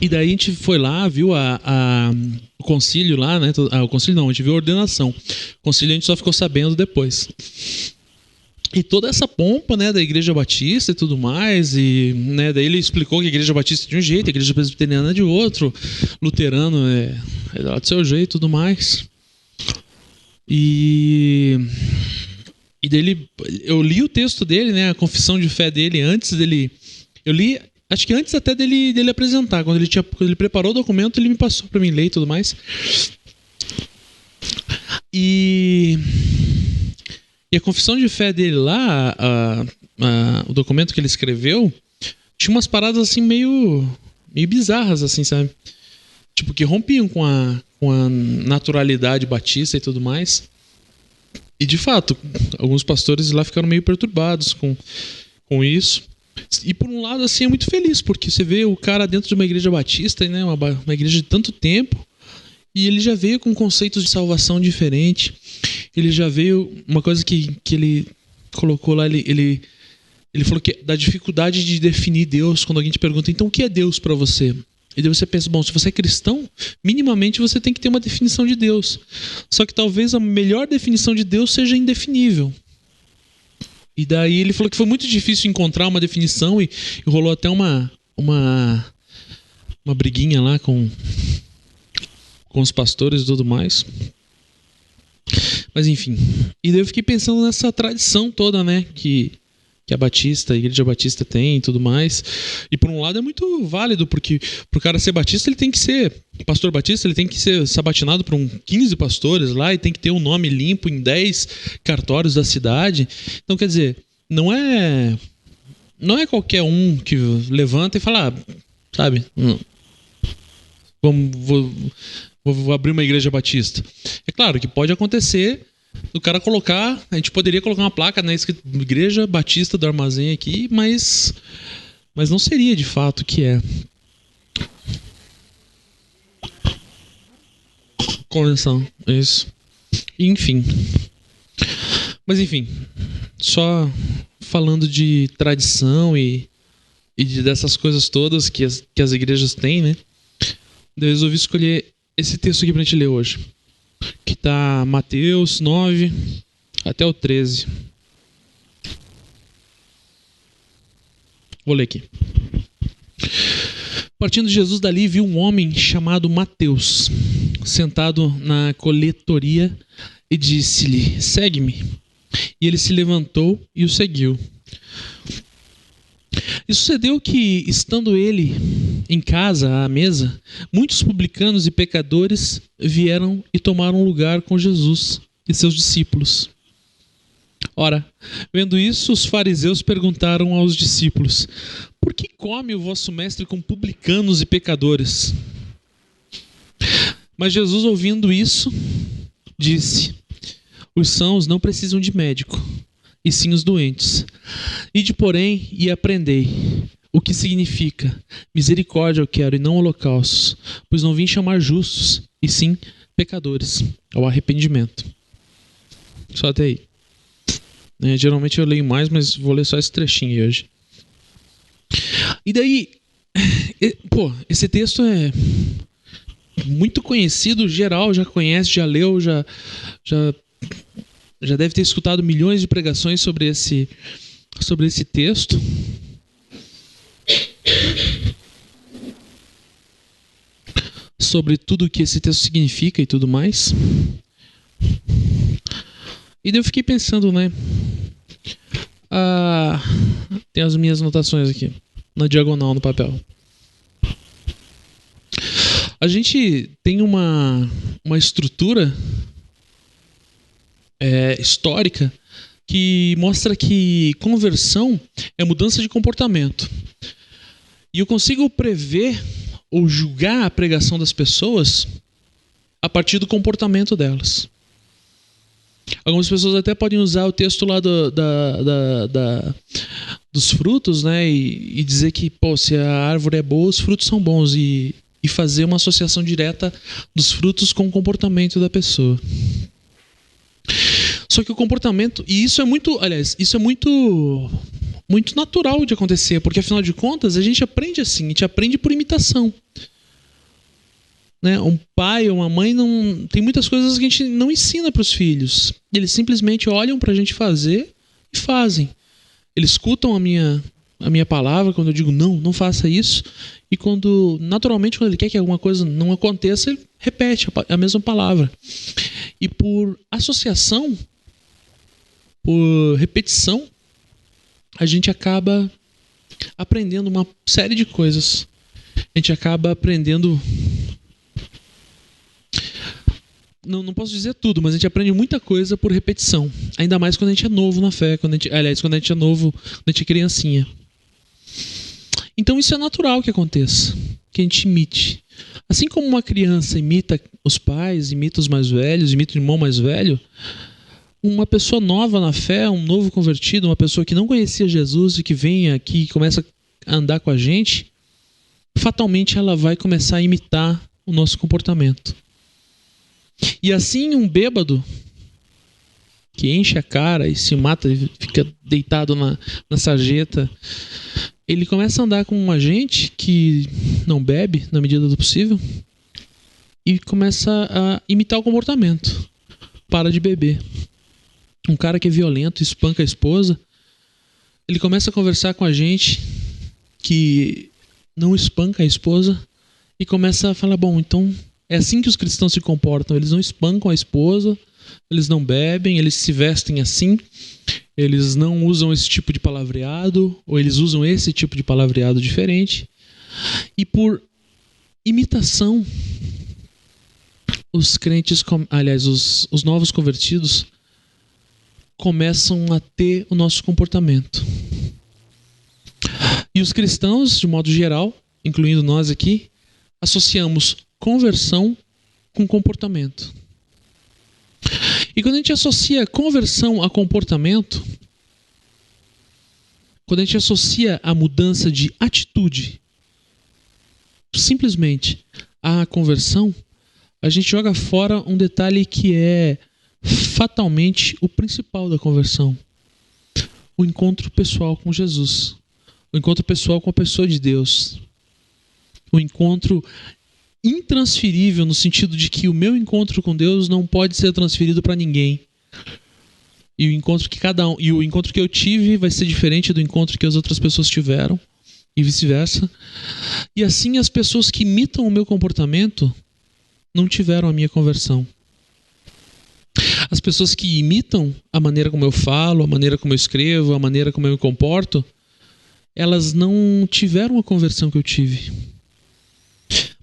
E daí a gente foi lá, viu o concílio lá, né? O concílio não, a gente viu a ordenação. O concílio a gente só ficou sabendo depois. E toda essa pompa, né, da Igreja Batista e tudo mais, e, né, daí ele explicou que a Igreja Batista é de um jeito, a Igreja Presbiteriana é de outro, luterano é do seu jeito e tudo mais. E daí eu li o texto dele, né, a confissão de fé dele antes dele... Eu li, acho que antes até dele apresentar, quando ele preparou o documento, ele me passou para mim ler e tudo mais. E a confissão de fé dele lá, o documento que ele escreveu, tinha umas paradas assim meio bizarras, assim, sabe? Tipo, que rompiam com a naturalidade batista e tudo mais. E, de fato, alguns pastores lá ficaram meio perturbados com isso. E, por um lado, assim, é muito feliz, porque você vê o cara dentro de uma igreja batista, né? Uma igreja de tanto tempo, e ele já veio com conceitos de salvação diferente. Ele já veio... Uma coisa que ele colocou lá, ele falou que da dificuldade de definir Deus, quando alguém te pergunta, então o que é Deus para você? E daí você pensa, bom, se você é cristão, minimamente você tem que ter uma definição de Deus. Só que talvez a melhor definição de Deus seja indefinível. E daí ele falou que foi muito difícil encontrar uma definição e rolou até uma briguinha lá com os pastores e tudo mais. Mas enfim. E daí eu fiquei pensando nessa tradição toda, né? Que a Igreja Batista tem e tudo mais. E por um lado é muito válido, porque pro cara ser batista, ele tem que ser pastor batista, ele tem que ser sabatinado por 15 pastores lá e tem que ter um nome limpo em 10 cartórios da cidade. Então, quer dizer, não é qualquer um que levanta e fala, sabe, vou abrir uma igreja batista. É claro que pode acontecer do cara a gente poderia colocar uma placa, né, escrito Igreja Batista do Armazém aqui, mas não seria de fato o que é. Convenção, isso. Enfim. Mas enfim, só falando de tradição e dessas coisas todas que as igrejas têm, né? Eu resolvi escolher esse texto aqui pra gente ler hoje, que está Mateus 9 até o 13. Vou ler aqui. Partindo Jesus dali, viu um homem chamado Mateus, sentado na coletoria, e disse-lhe, segue-me. E ele se levantou e o seguiu. E sucedeu que, estando ele em casa, à mesa, muitos publicanos e pecadores vieram e tomaram lugar com Jesus e seus discípulos. Ora, vendo isso, os fariseus perguntaram aos discípulos, por que come o vosso mestre com publicanos e pecadores? Mas Jesus, ouvindo isso, disse, os sãos não precisam de médico, e sim os doentes. Ide, porém, e aprendei o que significa misericórdia eu quero e não holocaustos, pois não vim chamar justos, e sim pecadores ao arrependimento. Só até aí. Geralmente eu leio mais, mas vou ler só esse trechinho aí hoje. E daí, esse texto é muito conhecido, geral já conhece, já leu, já deve ter escutado milhões de pregações sobre esse texto. Sobre tudo o que esse texto significa e tudo mais. E daí eu fiquei pensando, né? Tem as minhas anotações aqui, na diagonal, no papel. A gente tem uma estrutura histórica que mostra que conversão é mudança de comportamento. E eu consigo prever ou julgar a pregação das pessoas a partir do comportamento delas. Algumas pessoas até podem usar o texto lá dos frutos, né, e dizer que, se a árvore é boa, os frutos são bons, e fazer uma associação direta dos frutos com o comportamento da pessoa. Só que o comportamento, e isso é muito natural de acontecer, porque afinal de contas a gente aprende assim, a gente aprende por imitação. né? Um pai ou uma mãe não tem muitas coisas que a gente não ensina para os filhos. Eles simplesmente olham para a gente fazer e fazem. Eles escutam a minha palavra quando eu digo não faça isso. E naturalmente, quando ele quer que alguma coisa não aconteça, ele repete a mesma palavra. E por associação, por repetição, a gente acaba aprendendo uma série de coisas. A gente acaba aprendendo... Não posso dizer tudo, mas a gente aprende muita coisa por repetição. Ainda mais quando a gente é novo na fé. Quando a gente é novo, quando a gente é criancinha. Então isso é natural que aconteça, que a gente imite. Assim como uma criança imita os pais, imita os mais velhos, imita o irmão mais velho, uma pessoa nova na fé, um novo convertido, uma pessoa que não conhecia Jesus e que vem aqui e começa a andar com a gente, fatalmente ela vai começar a imitar o nosso comportamento. E assim um bêbado que enche a cara e se mata e fica deitado na sarjeta, ele começa a andar com uma gente que não bebe na medida do possível e começa a imitar o comportamento. Para de beber. Um cara que é violento, espanca a esposa, ele começa a conversar com a gente que não espanca a esposa e começa a falar, bom, então é assim que os cristãos se comportam. Eles não espancam a esposa, eles não bebem, eles se vestem assim, eles não usam esse tipo de palavreado, ou eles usam esse tipo de palavreado diferente. E por imitação, os crentes, aliás, os novos convertidos, começam a ter o nosso comportamento. E os cristãos, de modo geral, incluindo nós aqui, associamos conversão com comportamento. E quando a gente associa conversão a comportamento, quando a gente associa a mudança de atitude simplesmente à conversão, a gente joga fora um detalhe que é fatalmente o principal da conversão: o encontro pessoal com Jesus, o encontro pessoal com a pessoa de Deus, o encontro intransferível no sentido de que o meu encontro com Deus não pode ser transferido para ninguém. E o encontro que eu tive vai ser diferente do encontro que as outras pessoas tiveram e vice-versa. E assim as pessoas que imitam o meu comportamento não tiveram a minha conversão. As pessoas que imitam a maneira como eu falo, a maneira como eu escrevo, a maneira como eu me comporto, elas não tiveram a conversão que eu tive.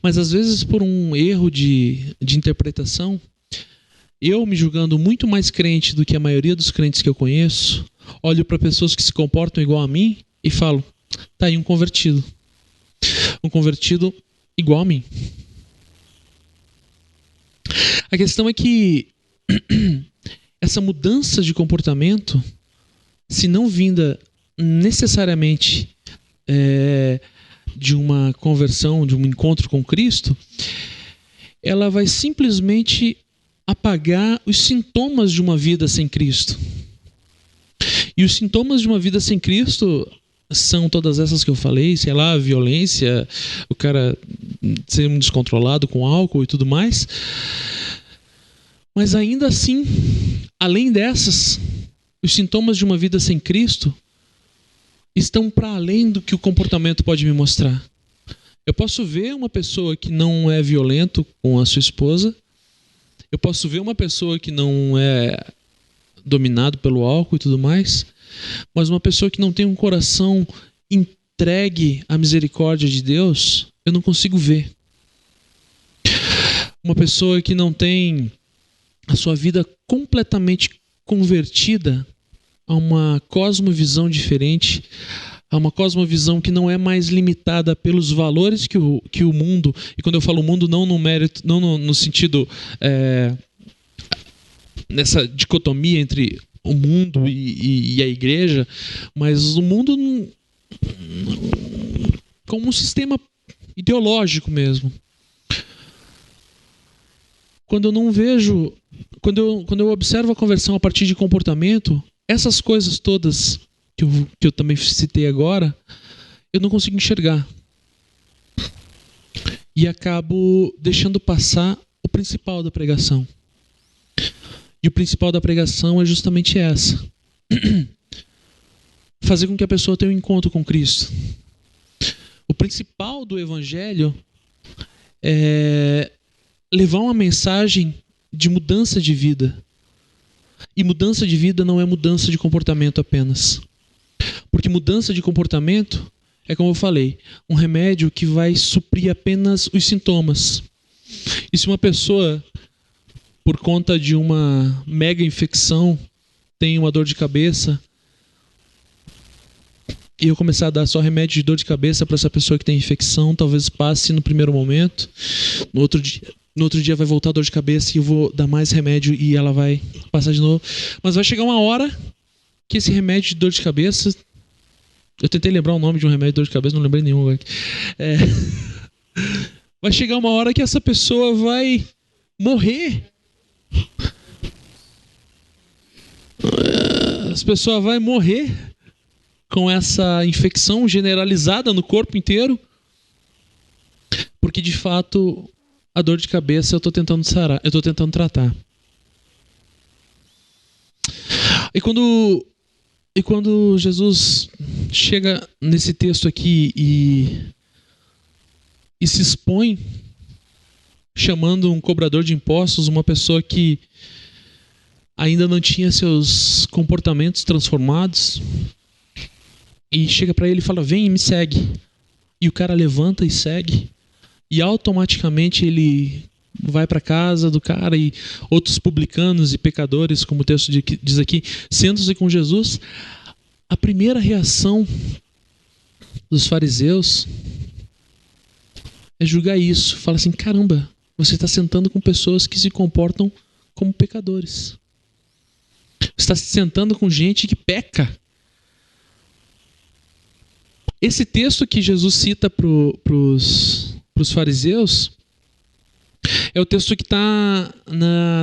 Mas às vezes por um erro de interpretação, eu me julgando muito mais crente do que a maioria dos crentes que eu conheço, olho para pessoas que se comportam igual a mim e falo, tá aí um convertido. Um convertido igual a mim. A questão é que essa mudança de comportamento, se não vinda necessariamente de uma conversão, de um encontro com Cristo, ela vai simplesmente apagar os sintomas de uma vida sem Cristo. E os sintomas de uma vida sem Cristo são todas essas que eu falei, sei lá, violência, o cara ser um descontrolado com álcool e tudo mais. Mas ainda assim, além dessas, os sintomas de uma vida sem Cristo estão para além do que o comportamento pode me mostrar. Eu posso ver uma pessoa que não é violento com a sua esposa, eu posso ver uma pessoa que não é dominado pelo álcool e tudo mais, mas uma pessoa que não tem um coração entregue à misericórdia de Deus, eu não consigo ver. Uma pessoa que não tem a sua vida completamente convertida a uma cosmovisão diferente, a uma cosmovisão que não é mais limitada pelos valores que o mundo, e quando eu falo mundo, não no mérito, não no sentido nessa dicotomia entre o mundo e a igreja, mas o mundo como um sistema ideológico mesmo. Quando eu não vejo, quando eu observo a conversão a partir de comportamento, essas coisas todas que eu também citei agora, eu não consigo enxergar. e acabo deixando passar o principal da pregação. E o principal da pregação é justamente essa: fazer com que a pessoa tenha um encontro com Cristo. O principal do Evangelho é levar uma mensagem de mudança de vida. E mudança de vida não é mudança de comportamento apenas. Porque mudança de comportamento é, como eu falei, um remédio que vai suprir apenas os sintomas. E se uma pessoa, por conta de uma mega infecção, tem uma dor de cabeça, e eu começar a dar só remédio de dor de cabeça para essa pessoa que tem infecção, talvez passe no primeiro momento, no outro dia vai voltar a dor de cabeça e eu vou dar mais remédio e ela vai passar de novo. Mas vai chegar uma hora que esse remédio de dor de cabeça... Eu tentei lembrar o nome de um remédio de dor de cabeça, não lembrei nenhum agora. Vai chegar uma hora que essa pessoa vai morrer. Essa pessoa vai morrer com essa infecção generalizada no corpo inteiro, porque de fato a dor de cabeça eu estou tentando sarar, eu estou tentando tratar. E quando Jesus chega nesse texto aqui e se expõe chamando um cobrador de impostos, uma pessoa que ainda não tinha seus comportamentos transformados, e chega para ele e fala: vem e me segue. E o cara levanta e segue, e automaticamente ele vai para casa do cara, e outros publicanos e pecadores, como o texto diz aqui, sentam-se com Jesus. A primeira reação dos fariseus é julgar isso. Fala assim: caramba, você está sentando com pessoas que se comportam como pecadores. Você está se sentando com gente que peca. Esse texto que Jesus cita para os fariseus é o texto que está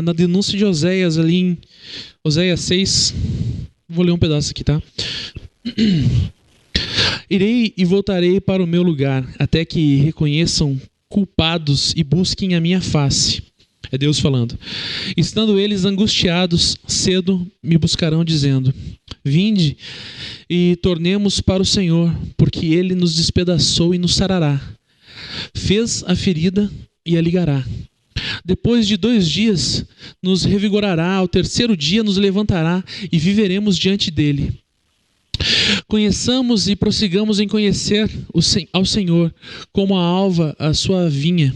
na denúncia de Oséias, ali em Oséias 6. Vou ler um pedaço aqui, tá? Irei e voltarei para o meu lugar, até que reconheçam culpados e busquem a minha face. É Deus falando. Estando eles angustiados, cedo me buscarão, dizendo: vinde e tornemos para o Senhor, porque Ele nos despedaçou e nos sarará. Fez a ferida e a ligará. Depois de 2 dias nos revigorará, ao terceiro dia nos levantará e viveremos diante dele. Conheçamos e prossigamos em conhecer ao Senhor, como a alva, a sua vinda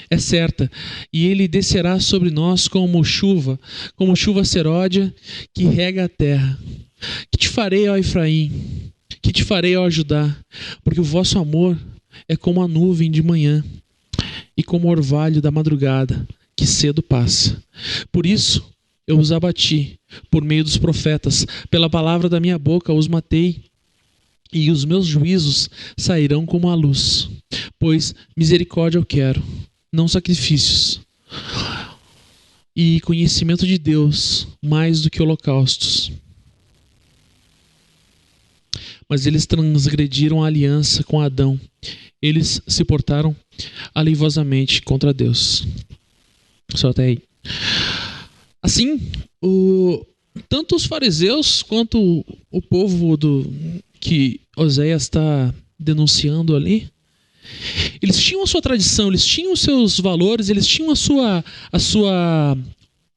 é certa, e ele descerá sobre nós como chuva seródia que rega a terra. Que te farei, ó Efraim? Que te farei, ó Judá? Porque o vosso amor é como a nuvem de manhã e como o orvalho da madrugada que cedo passa. Por isso eu os abati por meio dos profetas, pela palavra da minha boca os matei, e os meus juízos sairão como a luz. Pois misericórdia eu quero, não sacrifícios, e conhecimento de Deus mais do que holocaustos. Mas eles transgrediram a aliança com Adão. Eles se portaram aleivosamente contra Deus. Só até aí. Assim, tanto os fariseus quanto o povo que Oséias está denunciando ali, eles tinham a sua tradição, eles tinham os seus valores, eles tinham a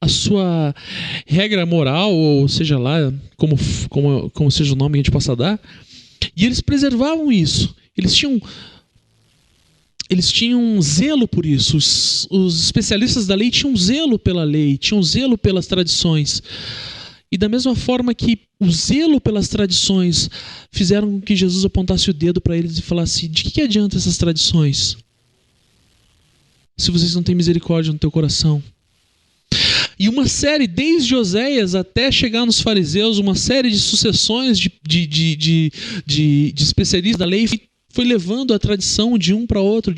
sua regra moral, ou seja lá, como seja o nome que a gente possa dar, e eles preservavam isso. Eles tinham zelo por isso. Os especialistas da lei tinham zelo pela lei, tinham zelo pelas tradições. E da mesma forma que o zelo pelas tradições fizeram com que Jesus apontasse o dedo para eles e falasse: de que adianta essas tradições se vocês não têm misericórdia no teu coração? E uma série, desde Oséias até chegar nos fariseus, uma série de sucessões de especialistas da lei foi levando a tradição de um para outro,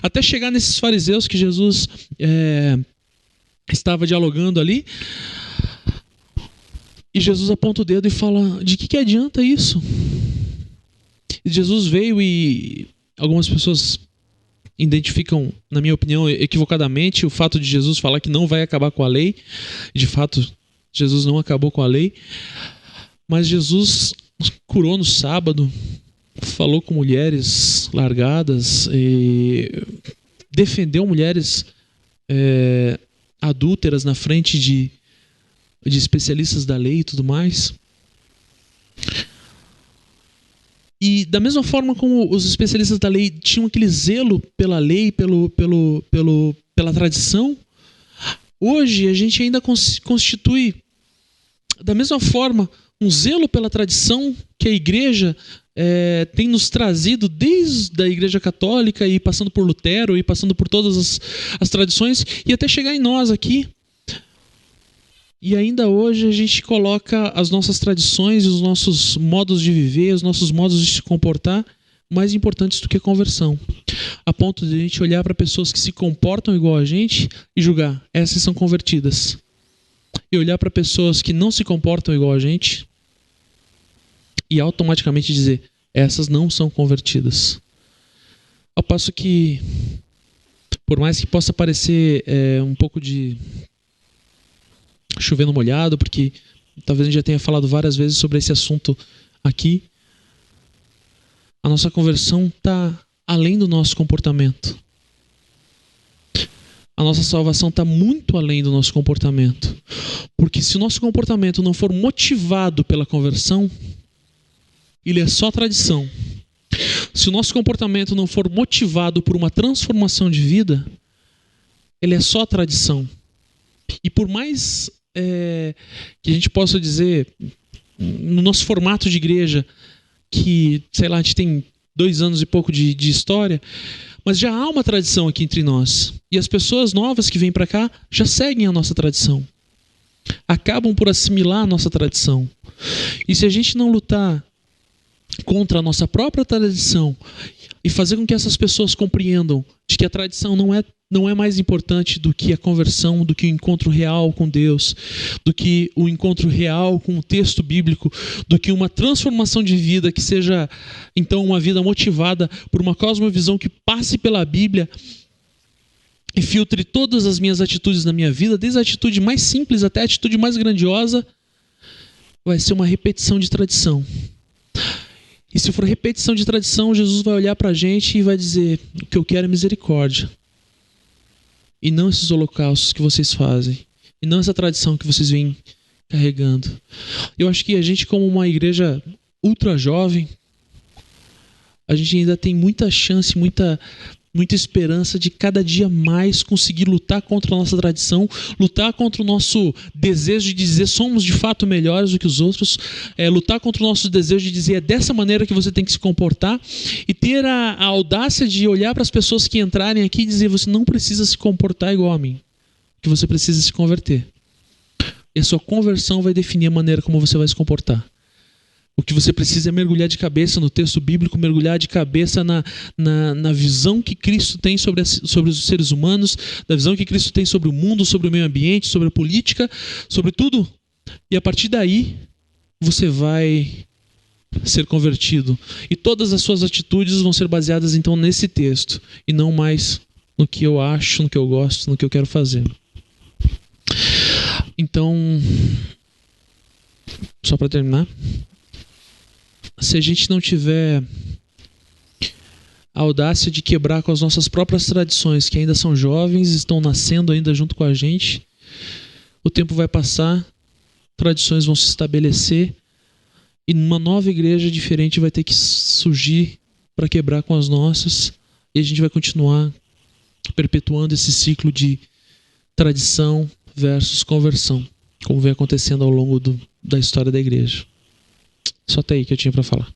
até chegar nesses fariseus que Jesus estava dialogando ali. E Jesus aponta o dedo e fala: de que adianta isso? E Jesus veio e algumas pessoas identificam, na minha opinião, equivocadamente, o fato de Jesus falar que não vai acabar com a lei. De fato, Jesus não acabou com a lei. Mas Jesus curou no sábado, falou com mulheres largadas, e defendeu mulheres adúlteras na frente de especialistas da lei e tudo mais. E da mesma forma como os especialistas da lei tinham aquele zelo pela lei, pela tradição, hoje a gente ainda constitui, da mesma forma, um zelo pela tradição que a igreja tem nos trazido desde a igreja católica, e passando por Lutero, e passando por todas as tradições, e até chegar em nós aqui. E ainda hoje a gente coloca as nossas tradições, os nossos modos de viver, os nossos modos de se comportar mais importantes do que a conversão. A ponto de a gente olhar para pessoas que se comportam igual a gente e julgar, essas são convertidas. E olhar para pessoas que não se comportam igual a gente e automaticamente dizer, essas não são convertidas. Ao passo que, por mais que possa parecer um pouco de chover no molhado, porque talvez a gente já tenha falado várias vezes sobre esse assunto aqui, a nossa conversão está além do nosso comportamento. A nossa salvação está muito além do nosso comportamento. Porque se o nosso comportamento não for motivado pela conversão, ele é só tradição. Se o nosso comportamento não for motivado por uma transformação de vida, ele é só tradição. E por mais que a gente possa dizer, no nosso formato de igreja, que, sei lá, a gente tem 2 anos e pouco de história, mas já há uma tradição aqui entre nós. E as pessoas novas que vêm para cá já seguem a nossa tradição. Acabam por assimilar a nossa tradição. E se a gente não lutar contra a nossa própria tradição e fazer com que essas pessoas compreendam de que a tradição não é mais importante do que a conversão, do que o encontro real com Deus, do que o encontro real com o texto bíblico, do que uma transformação de vida que seja, então, uma vida motivada por uma cosmovisão que passe pela Bíblia e filtre todas as minhas atitudes na minha vida, desde a atitude mais simples até a atitude mais grandiosa, vai ser uma repetição de tradição. E se for repetição de tradição, Jesus vai olhar para a gente e vai dizer, o que eu quero é misericórdia. E não esses holocaustos que vocês fazem. E não essa tradição que vocês vêm carregando. Eu acho que a gente, como uma igreja ultra jovem, a gente ainda tem muita chance, muita esperança de cada dia mais conseguir lutar contra a nossa tradição, lutar contra o nosso desejo de dizer somos de fato melhores do que os outros, lutar contra o nosso desejo de dizer é dessa maneira que você tem que se comportar, e ter a audácia de olhar para as pessoas que entrarem aqui e dizer você não precisa se comportar igual a mim, que você precisa se converter. E a sua conversão vai definir a maneira como você vai se comportar. O que você precisa é mergulhar de cabeça no texto bíblico, mergulhar de cabeça na visão que Cristo tem sobre os seres humanos, na visão que Cristo tem sobre o mundo, sobre o meio ambiente, sobre a política, sobre tudo. E a partir daí, você vai ser convertido. E todas as suas atitudes vão ser baseadas então nesse texto, e não mais no que eu acho, no que eu gosto, no que eu quero fazer. Então, só para terminar, se a gente não tiver a audácia de quebrar com as nossas próprias tradições, que ainda são jovens, estão nascendo ainda junto com a gente, o tempo vai passar, tradições vão se estabelecer e uma nova igreja diferente vai ter que surgir para quebrar com as nossas, e a gente vai continuar perpetuando esse ciclo de tradição versus conversão, como vem acontecendo ao longo da história da igreja. Só até aí que eu tinha para falar.